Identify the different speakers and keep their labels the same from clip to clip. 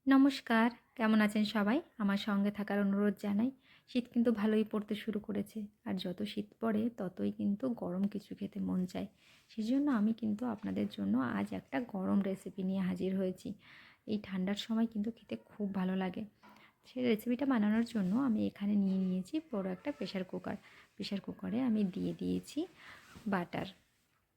Speaker 1: নমস্কার, কেমন আছেন সবাই? আমার সঙ্গে থাকার অনুরোধ জানাই। শীত কিন্তু ভালোই পড়তে শুরু করেছে। আর যত শীত পড়ে ততই কিন্তু গরম কিছু খেতে মন চায়। সেজন্য আমি কিন্তু আপনাদের জন্য আজ একটা গরম রেসিপি নিয়ে হাজির হয়েছি। এই ঠান্ডার সময় কিন্তু খেতে খুব ভালো লাগে। সেই রেসিপিটা বানানোর জন্য আমি এখানে নিয়ে নিয়েছি বড় একটা প্রেশার কুকার। প্রেশার কুকারে আমি দিয়ে দিয়েছি বাটার।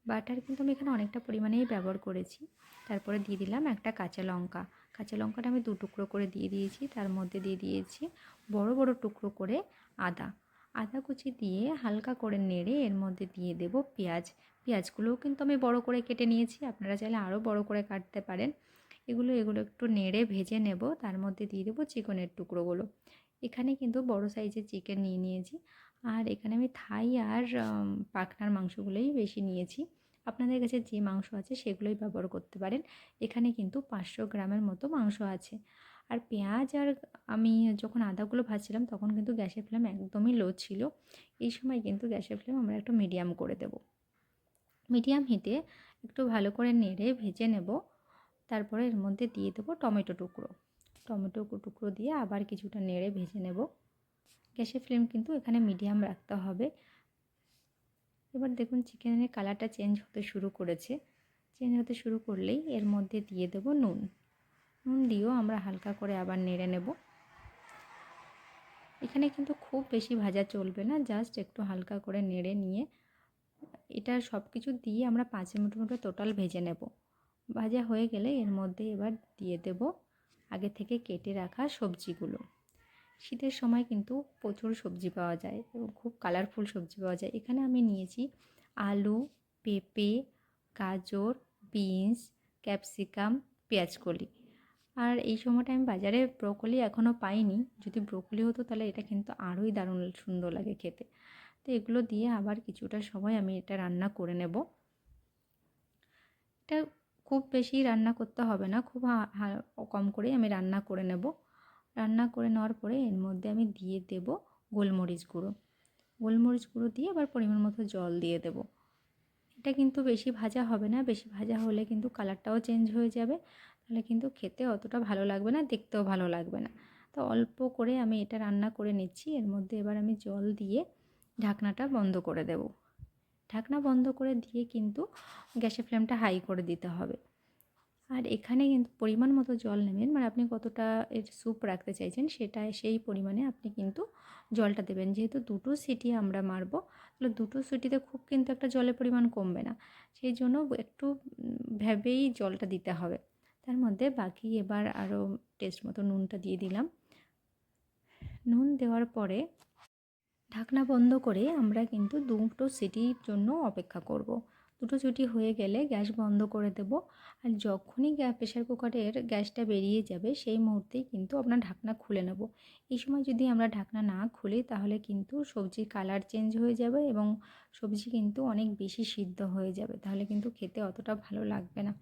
Speaker 1: বাটার কিন্তু আমি এখানে অনেকটা পরিমাণেই ব্যবহার করেছি। তারপরে দিয়ে দিলাম একটা কাঁচা লঙ্কা। কাঁচা লঙ্কাটা আমি 2 টুকরো করে দিয়ে দিয়েছি। তার মধ্যে দিয়ে দিয়েছি বড় বড় টুকরো করে আদা। আদা কুচি দিয়ে হালকা করে নেড়ে এর মধ্যে দিয়ে দেব পেঁয়াজ। পেঁয়াজগুলোও কিন্তু আমি বড় করে কেটে নিয়েছি। আপনারা চাইলে আরও বড় করে কাটতে পারেন। এগুলো একটু নেড়ে ভেজে নেব। তার মধ্যে দিয়ে দেবো চিকেনের টুকরোগুলো। এখানে কিন্তু বড় সাইজের চিকেন নিয়ে নিয়েছি। আর এখানে আমি থাই আর পাখনার মাংসগুলোই বেশি নিয়েছি। আপনাদের কাছে যে মাংস আছে সেগুলোই ব্যবহার করতে পারেন। এখানে কিন্তু 500 গ্রামের মতো মাংস আছে। আর পেঁয়াজ আর আমি যখন আদাগুলো ভাজছিলাম তখন কিন্তু গ্যাসের ফ্লেম একদমই লো ছিল। এই সময় কিন্তু গ্যাসের ফ্লেম আমরা একটু মিডিয়াম করে দেব। মিডিয়াম হিটে একটু ভালো করে নেড়ে ভেজে নেব। তারপরে এর মধ্যে দিয়ে দেবো টমেটো টুকরো। টমেটো টুকরো দিয়ে আবার কিছুটা নেড়ে ভেজে নেব। গ্যাসের ফ্লেম কিন্তু এখানে মিডিয়াম রাখতে হবে। এবার দেখুন চিকেনের কালারটা চেঞ্জ হতে শুরু করেছে। চেঞ্জ হতে শুরু করলেই এর মধ্যে দিয়ে দেব নুন। নুন দিয়েও আমরা হালকা করে আবার নেড়ে নেব। এখানে কিন্তু খুব বেশি ভাজা চলবে না, জাস্ট একটু হালকা করে নেড়ে নিয়ে এটা সব কিছু দিয়ে আমরা 5 মিনিট মতো টোটাল ভেজে নেব। ভাজা হয়ে গেলে এর মধ্যে এবার দিয়ে দেব আগে থেকে কেটে রাখা সবজিগুলো। শীতের সময় কিন্তু প্রচুর সবজি পাওয়া যায় এবং খুব কালারফুল সবজি পাওয়া যায়। এখানে আমি নিয়েছি আলু, পেঁপে, গাজর, বিনস, ক্যাপসিকাম, পেঁয়াজকলি। আর এই সময়টা আমি বাজারে ব্রোকলি এখনও পাইনি। যদি ব্রোকলি হতো তাহলে এটা কিন্তু আরোই দারুণ সুন্দর লাগে খেতে। তো এগুলো দিয়ে আবার কিছুটা সময় আমি এটা রান্না করে নেব। এটা খুব বেশি রান্না করতে হবে না, খুব কম করেই আমি রান্না করে নেব। রান্না করে নেওয়ার পরে এর মধ্যে আমি দিয়ে দেব গোলমরিচ গুঁড়ো। গোলমরিচ গুঁড়ো দিয়ে আবার পরিমাণ মতো জল দিয়ে দেব। এটা কিন্তু বেশি ভাজা হবে না, বেশি ভাজা হলে কিন্তু কালারটাও চেঞ্জ হয়ে যাবে। তাহলে কিন্তু খেতে অতটা ভালো লাগবে না, দেখতেও ভালো লাগবে না। তো অল্প করে আমি এটা রান্না করে নিচ্ছি। এর মধ্যে এবার আমি জল দিয়ে ঢাকনাটা বন্ধ করে দেব। ঢাকনা বন্ধ করে দিয়ে কিন্তু গ্যাসের ফ্লেমটা হাই করে দিতে হবে। আর এখানে কিন্তু পরিমাণ মতো জল নেবেন, মানে আপনি কতটা এর স্যুপ রাখতে চাইছেন সেটা সেই পরিমাণে আপনি কিন্তু জলটা দেবেন। যেহেতু 2টো সিটি আমরা মারবো, তাহলে 2টো সিটিতে খুব কিন্তু একটা জলের পরিমাণ কমবে না। সেই জন্য একটু ভেবেই জলটা দিতে হবে। তার মধ্যে বাকি এবার আরও টেস্ট মতো নুনটা দিয়ে দিলাম। নুন দেওয়ার পরে ঢাকনা বন্ধ করে আমরা কিন্তু 2টো সিটির জন্য অপেক্ষা করব। 2টো সিটি হয়ে গেলে গ্যাস বন্ধ করে দেব। আর যখনই প্রেশার কুকারের গ্যাসটা বেরিয়ে যাবে সেই মুহূর্তেই কিন্তু আপনার ঢাকনা খুলে নেব। এই সময় যদি আমরা ঢাকনা না খুলি তাহলে কিন্তু সবজির কালার চেঞ্জ হয়ে যাবে এবং সবজি কিন্তু অনেক বেশি সিদ্ধ হয়ে যাবে। তাহলে কিন্তু খেতে অতটা ভালো লাগবে না।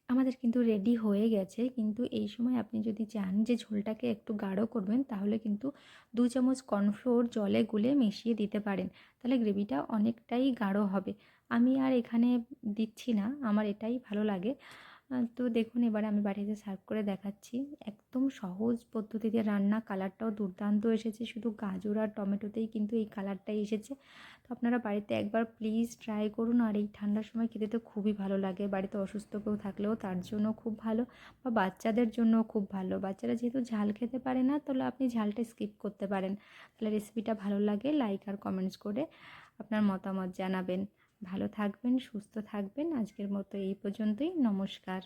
Speaker 1: আমাদের কিন্তু রেডি হয়ে গেছে, কিন্তু এই সময় আপনি যদি চান যে ঝোলটাকে একটু গাঢ় করবেন তাহলে কিন্তু 2 চামচ কর্নফ্লোর জলে গুলে মিশিয়ে দিতে পারেন। তাহলে গ্রেভিটা অনেকটাই গাঢ় হবে। আমি আর এখানে দিচ্ছি না, আমার এটাই ভালো লাগে। তো দেখুন এবার আমি বাটিতে সার্ভ করে দেখাচ্ছি। একদম সহজ পদ্ধতিতে রান্না, কালারটাও দুর্দান্ত এসেছে। শুধু গাজর আর টমেটোতেই কিন্তু এই কালারটাই এসেছে। তো আপনারা বাড়িতে একবার প্লিজ ট্রাই করুন। আর এই ঠান্ডার সময় খেতে তো খুবই ভালো লাগে। বাড়িতে অসুস্থ কেউ থাকলেও তার জন্য খুব ভালো, বা বাচ্চাদের জন্য খুব ভালো। বাচ্চারা যেহেতু ঝাল খেতে পারে না, তাহলে আপনি ঝালটা স্কিপ করতে পারেন। তাহলে রেসিপিটা ভালো লাগে লাইক আর কমেন্টস করে আপনার মতামত জানাবেন। ভালো থাকবেন, সুস্থ থাকবেন। আজকের মতো এই পর্যন্তই। নমস্কার।